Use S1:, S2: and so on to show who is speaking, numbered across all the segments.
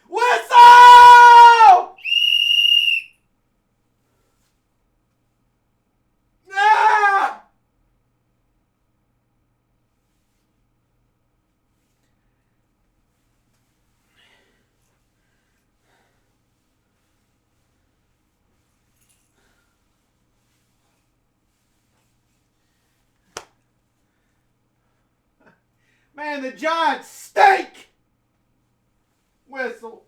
S1: Whistle! Ah! Man, the Giants stink! Whistle.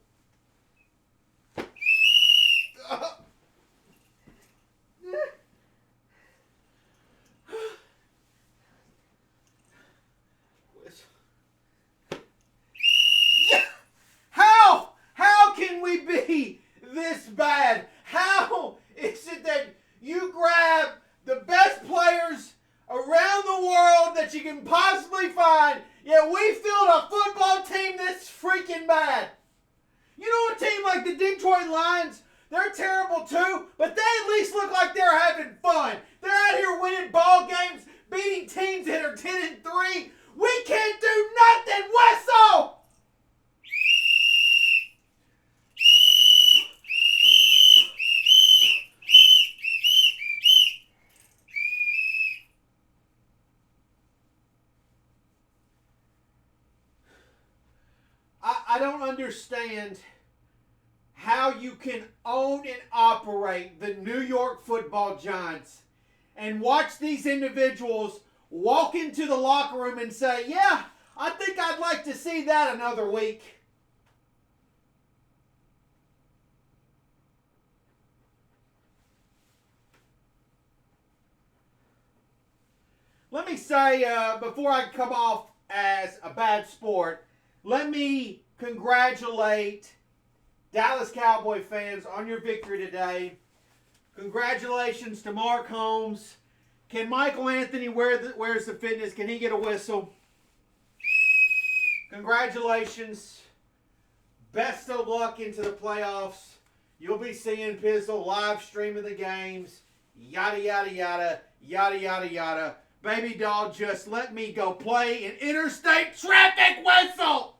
S1: How can we be this bad? How is it that you grab the best players around the world that you can possibly find, yet we field a football team that's freaking bad? You know, a team like the Detroit Lions, they're terrible too, but they at least look like they're having fun. They're out here winning ball games, beating teams that are 10-3. We can't do nothing. Whistle! I don't understand how you can own and operate the New York Football Giants and watch these individuals walk into the locker room and say, yeah, I think I'd like to see that another week. Let me say, before I come off as a bad sport, let me congratulate Dallas Cowboy fans on your victory today. Congratulations to Mark Holmes. Can Michael Anthony wears the fitness? Can he get a whistle? Congratulations. Best of luck into the playoffs. You'll be seeing Pizzle live streaming the games. Yada, yada, yada. Yada, yada, yada. Baby doll, just let me go play in interstate traffic. Whistle!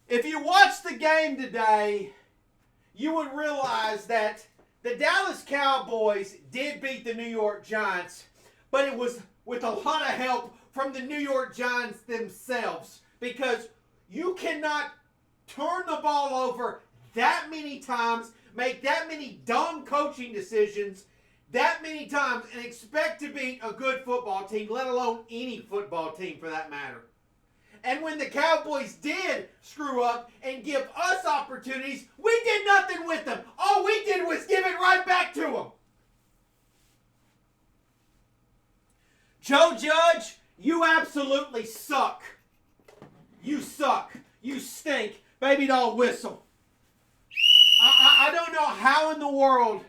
S1: If you watched the game today, you would realize that the Dallas Cowboys did beat the New York Giants, but it was with a lot of help from the New York Giants themselves, because you cannot turn the ball over that many times, make that many dumb coaching decisions that many times, and expect to beat a good football team, let alone any football team for that matter. And when the Cowboys did screw up and give us opportunities, we did nothing with them. All we did was give it right back to them. Joe Judge, you absolutely suck. You suck. You stink. Baby doll, whistle. I don't know how in the world,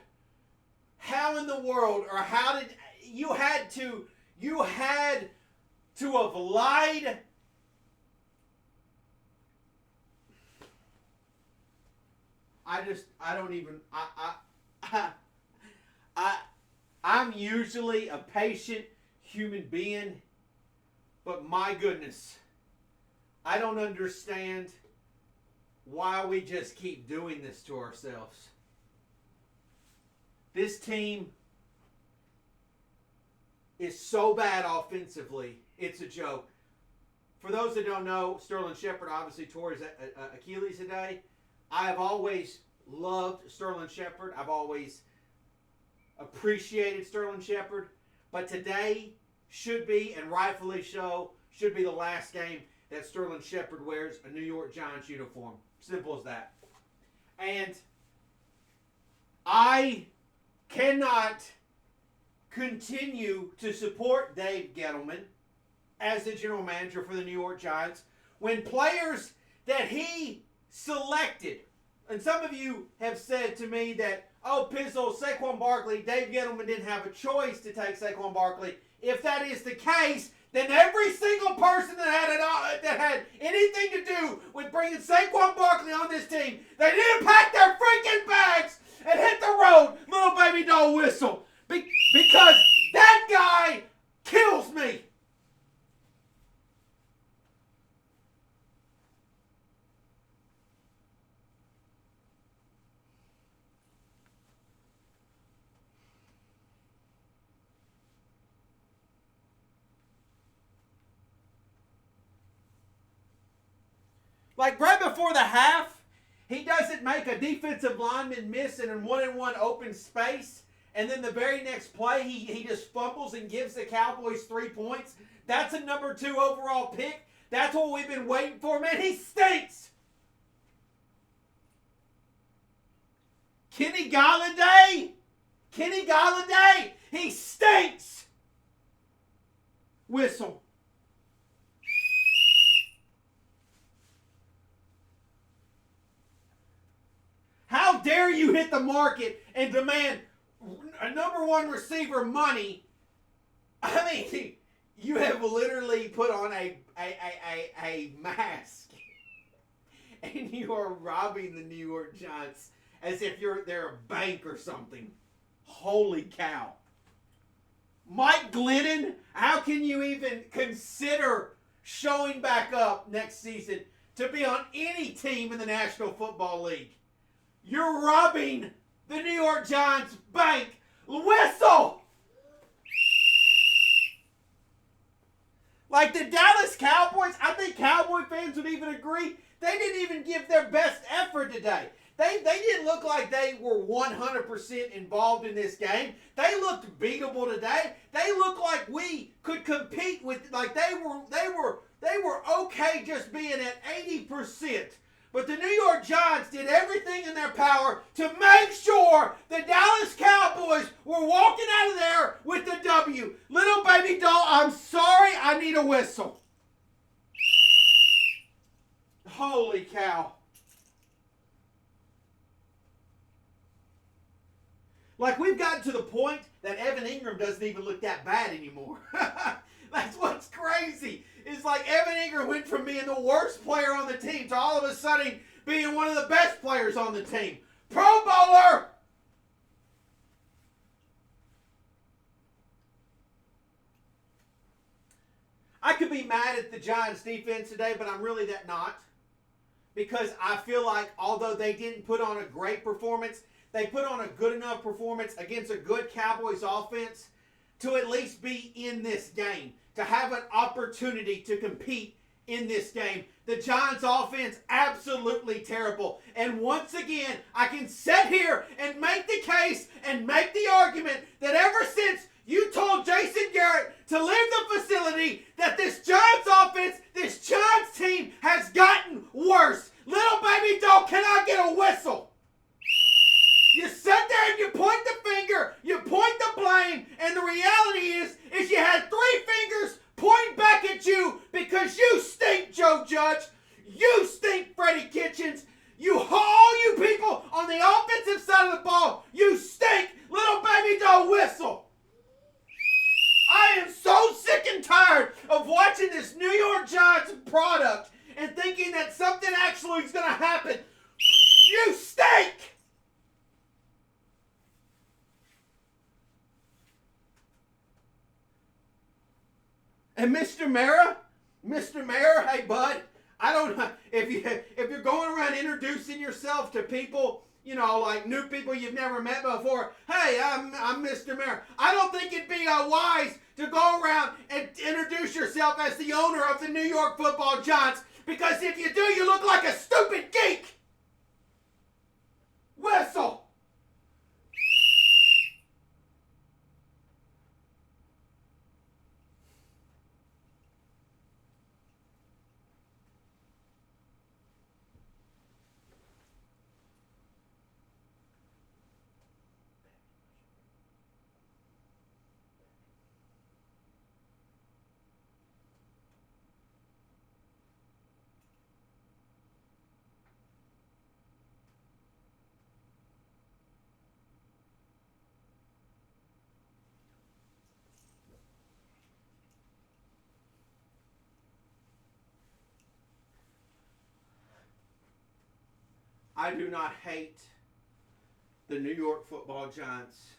S1: or how did, you had to have lied. I'm usually a patient human being, but my goodness, I don't understand why we just keep doing this to ourselves. This team is so bad offensively, it's a joke. For those that don't know, Sterling Shepard obviously tore his Achilles today. I have always loved Sterling Shepard. I've always appreciated Sterling Shepard. But today should be, and rightfully so, should be the last game that Sterling Shepard wears a New York Giants uniform. Simple as that. And I cannot continue to support Dave Gettleman as the general manager for the New York Giants when players that he selected, and some of you have said to me that, oh, Pizzle, Saquon Barkley, Dave Gettleman didn't have a choice to take Saquon Barkley. If that is the case, then every single person that had anything to do with bringing Saquon Barkley on this team, they didn't pack their freaking bags and hit the road, little baby doll whistle. Because that guy kills me. Like right before the half, he doesn't make a defensive lineman miss in a one-on-one open space. And then the very next play, he just fumbles and gives the Cowboys 3 points. That's a number 2 overall pick. That's what we've been waiting for, man. He stinks. Kenny Galladay, he stinks. Whistle. How dare you hit the market and demand a number 1 receiver money? I mean, you have literally put on a mask, and you are robbing the New York Giants as if they're a bank or something. Holy cow! Mike Glennon, how can you even consider showing back up next season to be on any team in the National Football League? You're robbing the New York Giants bank. Whistle! Like the Dallas Cowboys, I think Cowboy fans would even agree, they didn't even give their best effort today. They didn't look like they were 100% involved in this game. They looked beatable today. They looked like we could compete with, like they were okay just being at 80%. But the New York Giants did everything in their power to make sure the Dallas Cowboys were walking out of there with the W. Little baby doll, I'm sorry, I need a whistle. Holy cow. Like we've gotten to the point that Evan Ingram doesn't even look that bad anymore. That's what's crazy. It's like Evan Ingram went from being the worst player on the team to all of a sudden being one of the best players on the team. Pro Bowler! I could be mad at the Giants defense today, but I'm really not. Because I feel like although they didn't put on a great performance, they put on a good enough performance against a good Cowboys offense to at least be in this game, to have an opportunity to compete in this game. The Giants offense, absolutely terrible. And once again, I can sit here and make the case and make the argument that ever since you told Jason Garrett to leave the facility, that this Giants offense, this Giants team has gotten worse. Little baby doll, can I get a whistle? You sit there and you point the finger, you point the blame, and the reality is you had 3 fingers pointing back at you because you stink, Joe Judge. You stink, Freddie Kitchens. All you people on the offensive side of the ball, you stink. Little baby doll whistle. I am so sick and tired of watching this New York Giants product and thinking that something actually is going to happen. You stink. And Mr. Mayor, hey bud, I don't know if you're going around introducing yourself to people, you know, like new people you've never met before. Hey, I'm Mr. Mayor. I don't think it'd be wise to go around and introduce yourself as the owner of the New York Football Giants, because if you do, you look like a stupid geek. Whistle. I do not hate the New York Football Giants,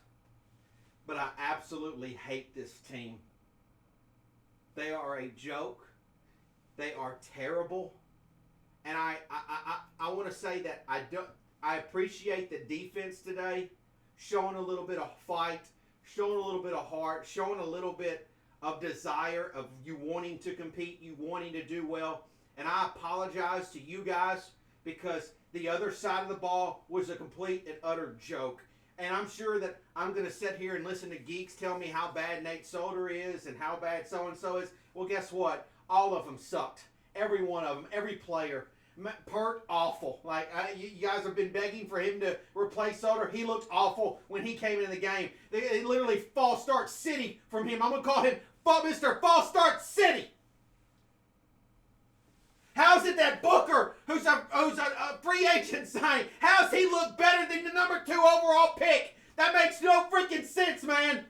S1: but I absolutely hate this team. They are a joke. They are terrible. And I want to say that I appreciate the defense today, showing a little bit of fight, showing a little bit of heart, showing a little bit of desire of you wanting to compete, you wanting to do well. And I apologize to you guys because the other side of the ball was a complete and utter joke. And I'm sure that I'm going to sit here and listen to geeks tell me how bad Nate Solder is and how bad so-and-so is. Well, guess what? All of them sucked. Every one of them. Every player. Pert, awful. Like, you guys have been begging for him to replace Solder. He looked awful when he came into the game. They literally false start city from him. I'm going to call him Mr. False Start City. How's it that Booker, who's a free agent signing, how's he look better than the number 2 overall pick? That makes no freaking sense, man.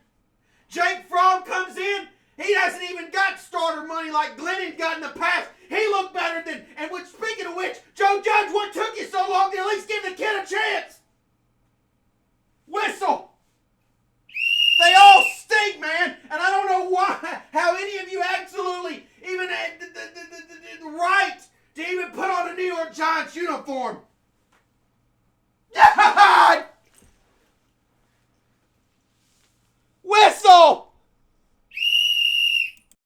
S1: Jake Fromm comes in. He hasn't even got starter money like Glennon got in the past. He looked better than, and which, speaking of which, Joe Judge, what took you so long to at least give the kid a chance? Whistle. They all stink, man. And I don't know why, how any of you absolutely even had the right to even put on a New York Giants uniform. God